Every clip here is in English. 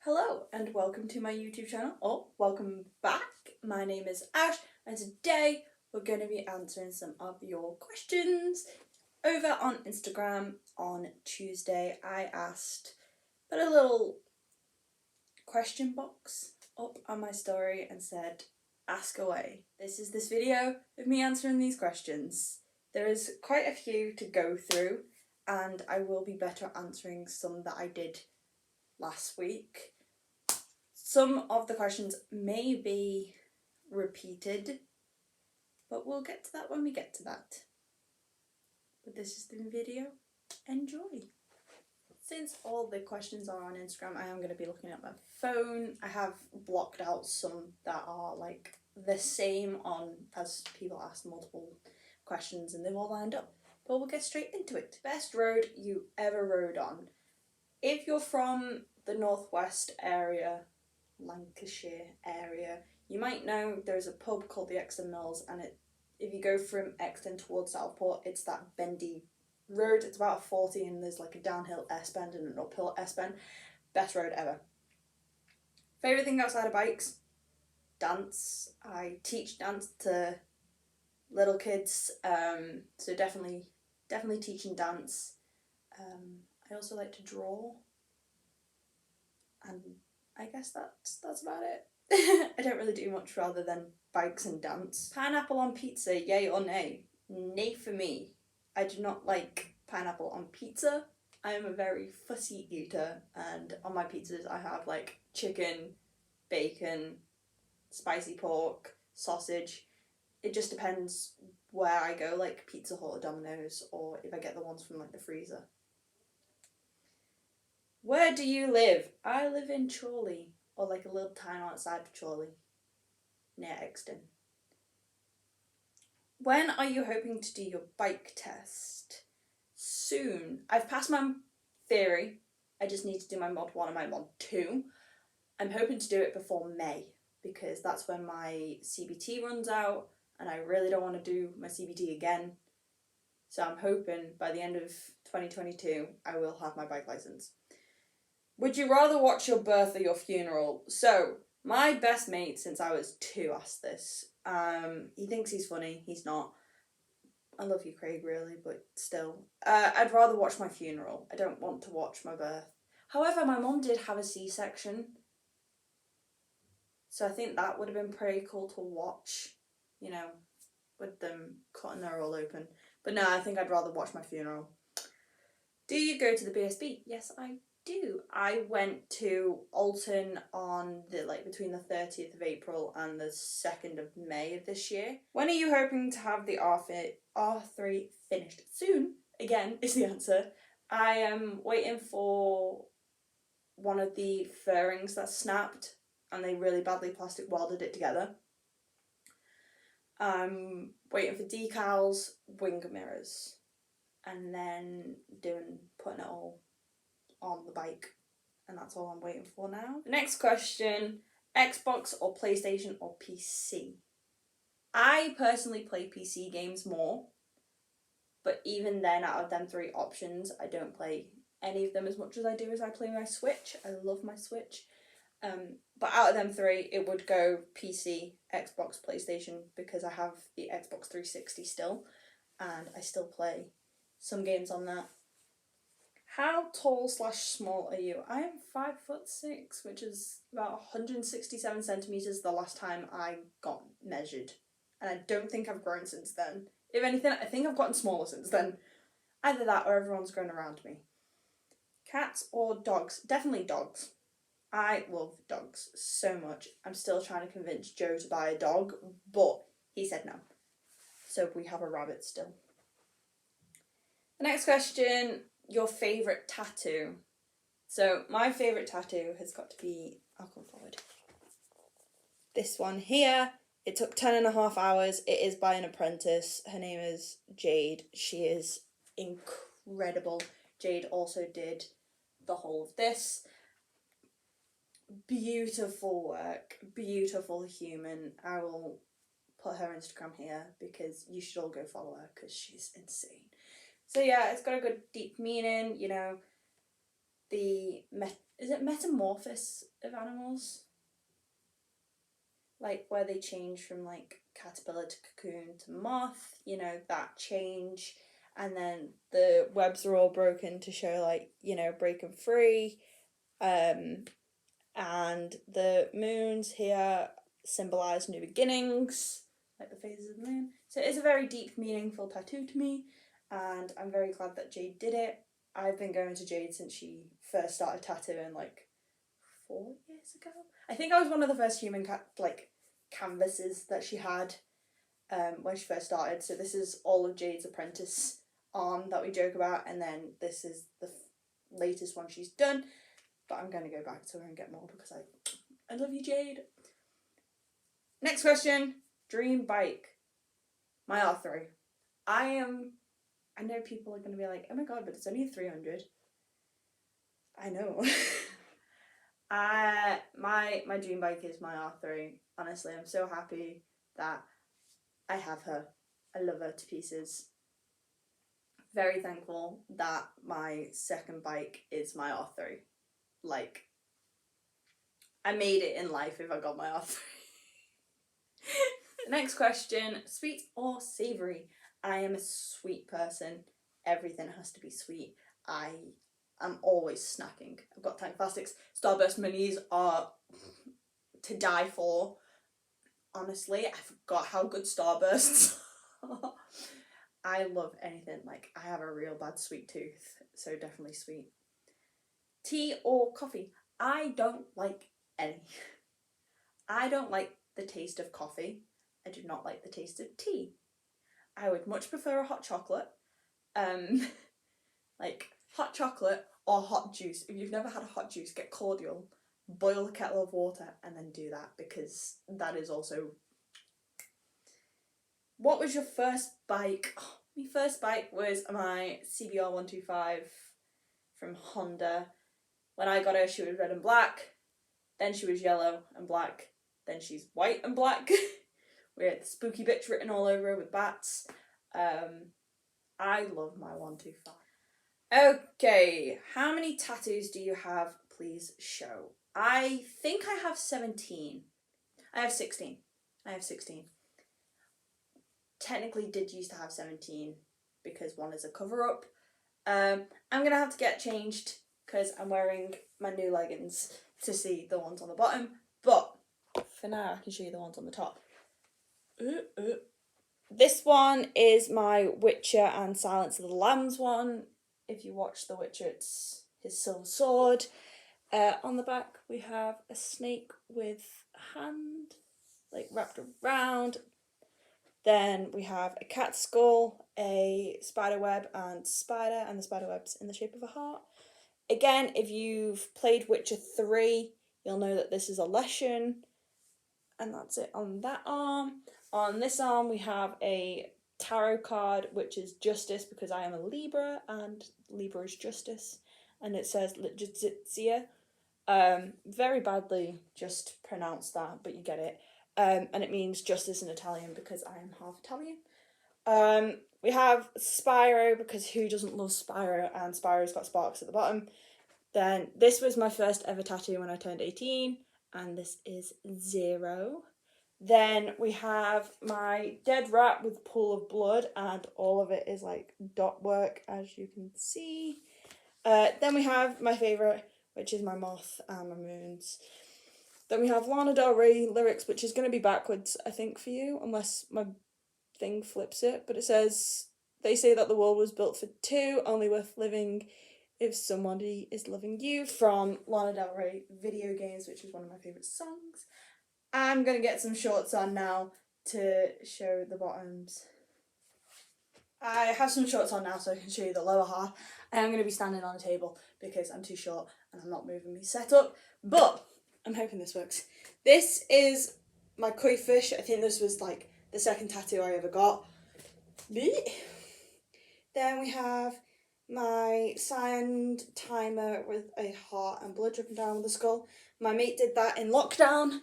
Hello and welcome to my YouTube channel, or welcome back. My name is Ash and today we're going to be answering some of your questions. Over on Instagram on Tuesday I put a little question box up on my story and said, ask away. This is this video of me answering these questions. There is quite a few to go through and I will be better answering some that I did last week. Some of the questions may be repeated, but we'll get to that when we get to that. But this is the video. Enjoy. Since all the questions are on Instagram, I am going to be looking at my phone. I have blocked out some that are like the same on as people ask multiple questions and they've all lined up. But we'll get straight into it. Best road you ever rode on. If you're from the northwest area, Lancashire area, you might know there's a pub called the Exton Mills, and if you go from Exton towards Southport, it's that bendy road. It's about a 40 and there's like a downhill S-bend and an uphill S-bend. Best road ever. Favourite thing outside of bikes? Dance. I teach dance to little kids, so definitely teaching dance. I also like to draw, and I guess that's about it. I don't really do much rather than bikes and dance. Pineapple on pizza, yay or nay? Nay for me. I do not like pineapple on pizza. I am a very fussy eater, and on my pizzas I have like chicken, bacon, spicy pork, sausage. It just depends where I go, like Pizza Hut or Domino's, or if I get the ones from like the freezer. Where do you live? I live in Chorley, or like a little town outside of Chorley, near Exton. When are you hoping to do your bike test? Soon. I've passed my theory. I just need to do my mod 1 and my mod 2. I'm hoping to do it before May, because that's when my CBT runs out, and I really don't want to do my CBT again. So I'm hoping by the end of 2022, I will have my bike license. Would you rather watch your birth or your funeral? So, my best mate since I was 2 asked this. He thinks he's funny. He's not. I love you, Craig, really, but still. I'd rather watch my funeral. I don't want to watch my birth. However, my mum did have a C-section. So I think that would have been pretty cool to watch, you know, with them cutting her all open. But no, I think I'd rather watch my funeral. Do you go to the BSB? Yes, I do. I went to Alton on between the 30th of April and the 2nd of May of this year. When are you hoping to have the R3 finished? Soon, again, is the answer. I am waiting for one of the fairings that snapped and they really badly plastic welded it together. I'm waiting for decals, wing mirrors, and then putting it all on the bike, and that's all I'm waiting for now. The next question, Xbox or PlayStation or PC? I personally play PC games more, but even then, out of them 3 options, I don't play any of them as much as I do as I play my Switch. I love my Switch. But out of them 3, it would go PC, Xbox, PlayStation, because I have the Xbox 360 still, and I still play some games on that. How tall/small are you? I am 5'6", which is about 167 centimeters the last time I got measured. And I don't think I've grown since then. If anything, I think I've gotten smaller since then. Either that or everyone's grown around me. Cats or dogs? Definitely dogs. I love dogs so much. I'm still trying to convince Joe to buy a dog, but he said no. So we have a rabbit still. The next question, your favourite tattoo. So my favourite tattoo has got to be, I'll come forward, this one here. It took 10.5 hours. It is by an apprentice. Her name is Jade. She is incredible. Jade also did the whole of this. Beautiful work, beautiful human. I will put her Instagram here because you should all go follow her because she's insane. So yeah, it's got a good deep meaning, you know, the is it metamorphosis of animals? Like where they change from like caterpillar to cocoon to moth, you know, that change. And then the webs are all broken to show like, you know, breaking free. And the moons here symbolise new beginnings, like the phases of the moon. So it is a very deep, meaningful tattoo to me, and I'm very glad that Jade did it. I've been going to Jade since she first started tattooing, like 4 years ago. I think I was one of the first human canvases that she had when she first started. So this is all of Jade's apprentice arm that we joke about, and then this is the latest one she's done. But I'm going to go back to her and get more because I love you, Jade. Next question. Dream bike. My R3. I know people are going to be like, oh my god, but it's only a 300. I know. My dream bike is my R3. Honestly, I'm so happy that I have her. I love her to pieces. Very thankful that my second bike is my R3. Like, I made it in life if I got my R3. Next question, sweet or savoury? I am a sweet person. Everything has to be sweet. I am always snacking. I've got Tiny Plastics. Starburst minis are to die for. Honestly, I forgot how good Starbursts are. I love anything. Like, I have a real bad sweet tooth, so definitely sweet. Tea or coffee? I don't like any. I don't like the taste of coffee. I do not like the taste of tea. I would much prefer a hot chocolate. Like hot chocolate or hot juice. If you've never had a hot juice, get cordial, boil a kettle of water, and then do that, because that is also... What was your first bike? Oh, my first bike was my CBR 125 from Honda. When I got her, she was red and black. Then she was yellow and black. Then she's white and black. We had the spooky bitch written all over her with bats. I love my 125. Okay, how many tattoos do you have? Please show. I think I have 17. I have 16. Technically did used to have 17 because one is a cover-up. I'm going to have to get changed because I'm wearing my new leggings to see the ones on the bottom. But for now, I can show you the ones on the top. This one is my Witcher and Silence of the Lambs one. If you watch The Witcher, it's his silver sword. On the back, we have a snake with a hand, like wrapped around. Then we have a cat skull, a spider web and spider, and the spider web's in the shape of a heart. Again, if you've played Witcher 3, you'll know that this is a lesson. And that's it on that arm. On this arm, we have a tarot card, which is justice, because I am a Libra, and Libra is justice. And it says Legitizia. Very badly just pronounced that, but you get it. And it means justice in Italian because I am half Italian. We have Spyro, because who doesn't love Spyro? And Spyro's got sparks at the bottom. Then this was my first ever tattoo when I turned 18, and this is 0. Then we have my dead rat with a pool of blood, and all of it is like dot work, as you can see. Then we have my favourite, which is my moth and my moons. Then we have Lana Del Rey lyrics, which is going to be backwards, I think, for you, unless my thing flips it. But it says, they say that the world was built for two, only worth living if somebody is loving you, from Lana Del Rey Video Games, which is one of my favourite songs. I'm going to get some shorts on now to show the bottoms. I have some shorts on now so I can show you the lower half. I am going to be standing on a table because I'm too short and I'm not moving my setup, but I'm hoping this works. This is my koi fish. I think this was like the second tattoo I ever got. Then we have my signed timer with a heart and blood dripping down with a skull. My mate did that in lockdown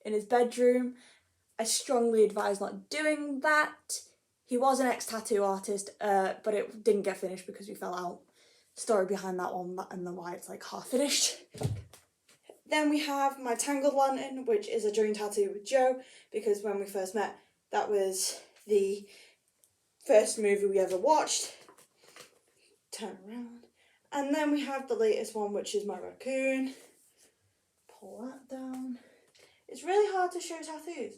in his bedroom. I strongly advise not doing that. He was an ex-tattoo artist, but it didn't get finished because we fell out. story behind that one and why it's like half finished. Then we have my Tangled Lantern, which is a dream tattoo with Joe, because when we first met, that was the first movie we ever watched. Turn around. And then we have the latest one, which is my raccoon. Pull that down. It's really hard to show tattoos.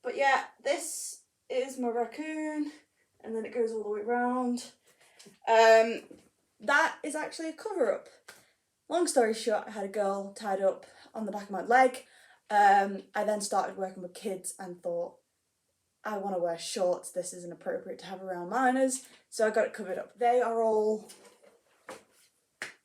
But yeah, this is my raccoon, and then it goes all the way around. That is actually a cover-up. Long story short, I had a girl tied up on the back of my leg. I then started working with kids and thought, I want to wear shorts. This isn't appropriate to have around minors. So I got it covered up. They are all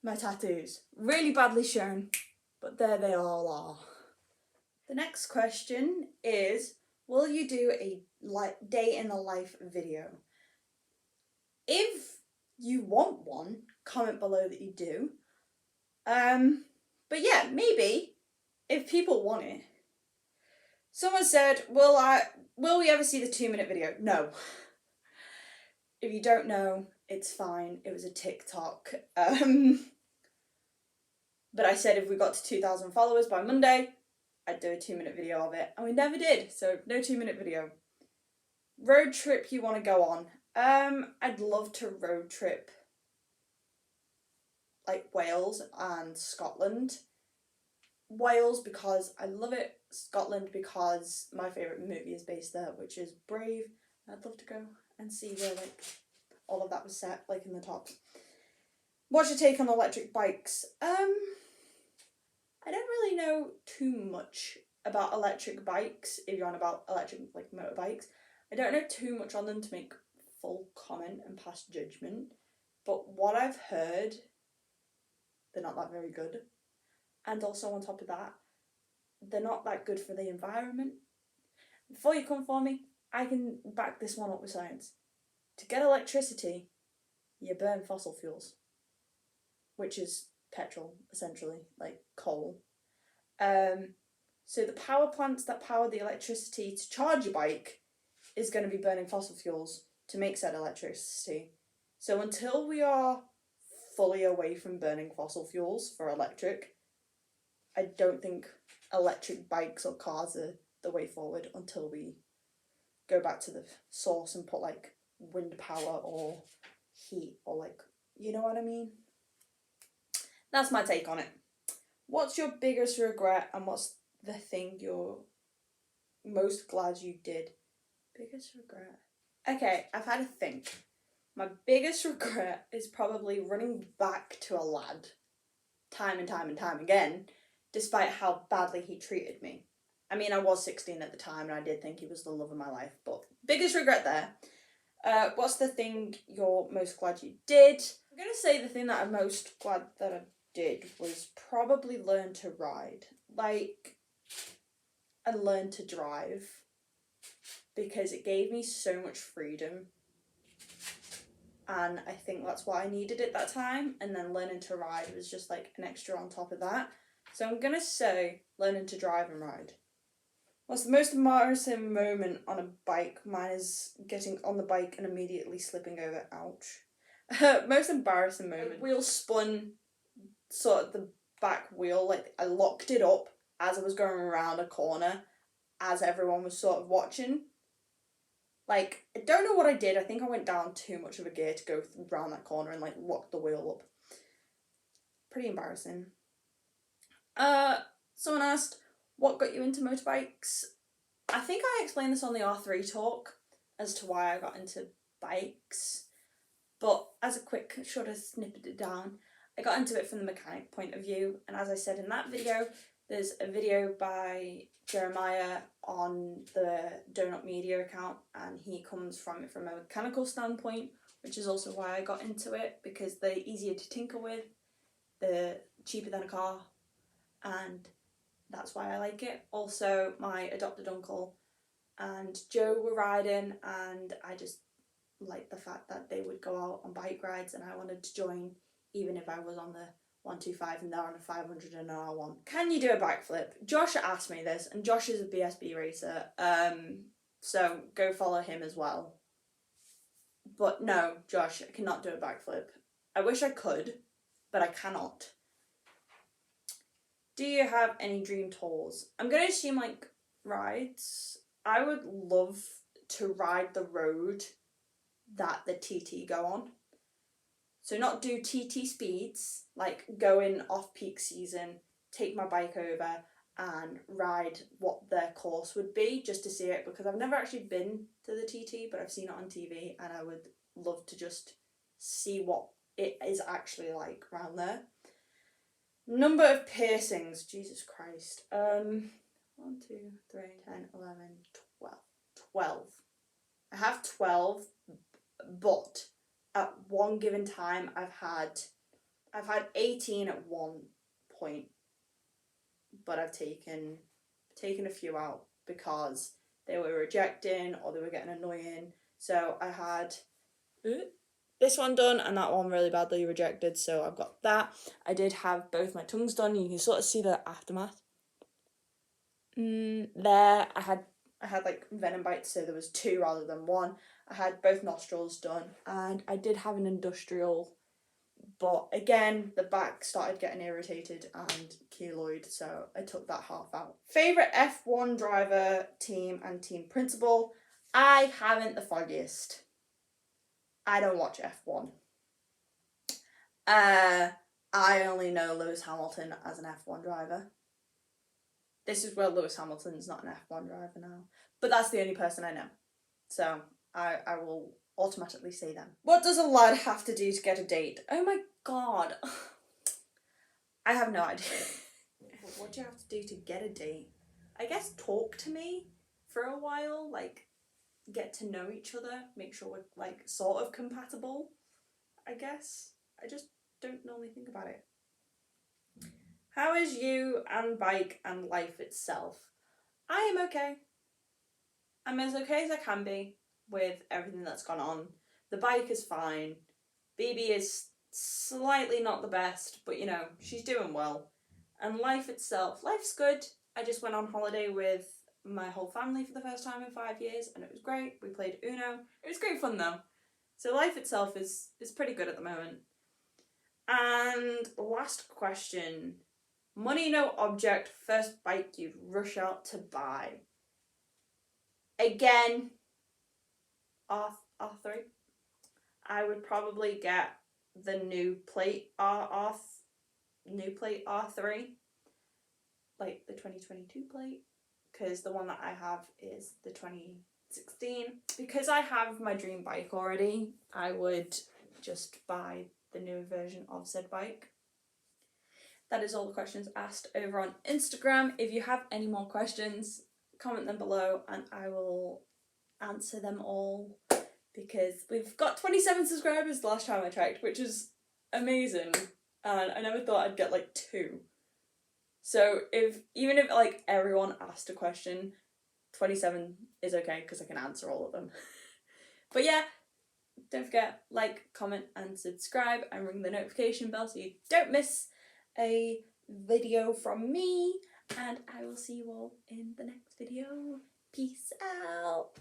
my tattoos. Really badly shown, but there they all are. The next question is, will you do a day in the life video? If you want one, comment below that you do. But yeah, maybe, if people want it. Someone said, will we ever see the 2-minute video? No. If you don't know, it's fine. It was a TikTok. But I said if we got to 2,000 followers by Monday, I'd do a 2-minute video of it. And we never did, so no 2-minute video. Road trip you want to go on? I'd love to road trip like Wales and Scotland. Wales because I love it. Scotland because my favourite movie is based there, which is Brave. I'd love to go and see where like all of that was set, like in the tops. What's your take on electric bikes? I don't really know too much about electric bikes, if you're on about electric like motorbikes. I don't know too much on them to make full comment and pass judgment, but what I've heard, they're not that very good. And also on top of that, they're not that good for the environment. Before you come for me, I can back this one up with science. To get electricity, you burn fossil fuels, which is petrol, essentially, like coal. So the power plants that power the electricity to charge your bike is going to be burning fossil fuels to make said electricity. So until we are fully away from burning fossil fuels for electric, I don't think electric bikes or cars are the way forward until we go back to the source and put like wind power or heat or like, you know what I mean? That's my take on it. What's your biggest regret and what's the thing you're most glad you did? Biggest regret? Okay, I've had a think. My biggest regret is probably running back to a lad time and time and time again, despite how badly he treated me. I mean, I was 16 at the time and I did think he was the love of my life, but biggest regret there. What's the thing you're most glad you did? I'm going to say the thing that I'm most glad that I did was probably learn to ride. Like, and learn to drive. Because it gave me so much freedom. And I think that's what I needed at that time. And then learning to ride was just like an extra on top of that. So I'm going to say learning to drive and ride. What's the most embarrassing moment on a bike? Mine is getting on the bike and immediately slipping over. Ouch. Most embarrassing moment. Wheel spun sort of the back wheel. Like I locked it up as I was going around a corner as everyone was sort of watching. Like, I don't know what I did. I think I went down too much of a gear to go around that corner and like lock the wheel up. Pretty embarrassing. Someone asked, what got you into motorbikes? I think I explained this on the R3 talk as to why I got into bikes. But as a quick, should have snipped it down, I got into it from the mechanic point of view. And as I said in that video, there's a video by Jeremiah on the Donut Media account, and he comes from it from a mechanical standpoint, which is also why I got into it, because they're easier to tinker with, they're cheaper than a car, and that's why I like it. Also, my adopted uncle and Joe were riding, and I just liked the fact that they would go out on bike rides, and I wanted to join, even if I was on the 125 and they're on a 500 and an R1. Can you do a backflip? Josh asked me this, and Josh is a BSB racer, so go follow him as well. But no, Josh, I cannot do a backflip. I wish I could, but I cannot. Do you have any dream tours? I'm going to assume like rides. I would love to ride the road that the TT go on. So not do TT speeds, like go in off-peak season, take my bike over and ride what their course would be just to see it, because I've never actually been to the TT, but I've seen it on TV and I would love to just see what it is actually like around there. Number of piercings, Jesus Christ. 1, 2, 3, 10, 11, 12. 12. I have 12, but at one given time I've had 18 at one point, but I've taken a few out because they were rejecting or they were getting annoying. So I had this one done and that one really badly rejected, so I've got that. I did have both my tongues done. You can sort of see the aftermath. There I had like venom bites, so there was 2 rather than 1. I had both nostrils done and I did have an industrial, but again the back started getting irritated and keloid, so I took that half out. Favourite F1 driver, team and team principal? I haven't the foggiest. I don't watch F1. I only know Lewis Hamilton as an F1 driver. This is where Lewis Hamilton's not an F1 driver now. But that's the only person I know. So I will automatically say them. What does a lad have to do to get a date? Oh my god. I have no idea. What do you have to do to get a date? I guess talk to me for a while, like get to know each other, make sure we're like sort of compatible, I guess. I just don't normally think about it. How is you and bike and life itself? I am okay. I'm as okay as I can be with everything that's gone on. The bike is fine. BB is slightly not the best, but you know, she's doing well. And life itself, life's good. I just went on holiday with my whole family for the first time in 5 years and it was great. We played Uno. It was great fun though. So life itself is pretty good at the moment. And last question. Money no object, first bike you'd rush out to buy. Again, R3. I would probably get the new plate R3, like the 2022 plate, because the one that I have is the 2016. Because I have my dream bike already, I would just buy the new version of said bike. That is all the questions asked over on Instagram. If you have any more questions, comment them below and I will answer them all, because we've got 27 subscribers the last time I checked, which is amazing, and I never thought I'd get like 2. So even if like everyone asked a question, 27 is okay because I can answer all of them. But yeah, don't forget, like, comment and subscribe and ring the notification bell so you don't miss a video from me, and I will see you all in the next video. Peace out.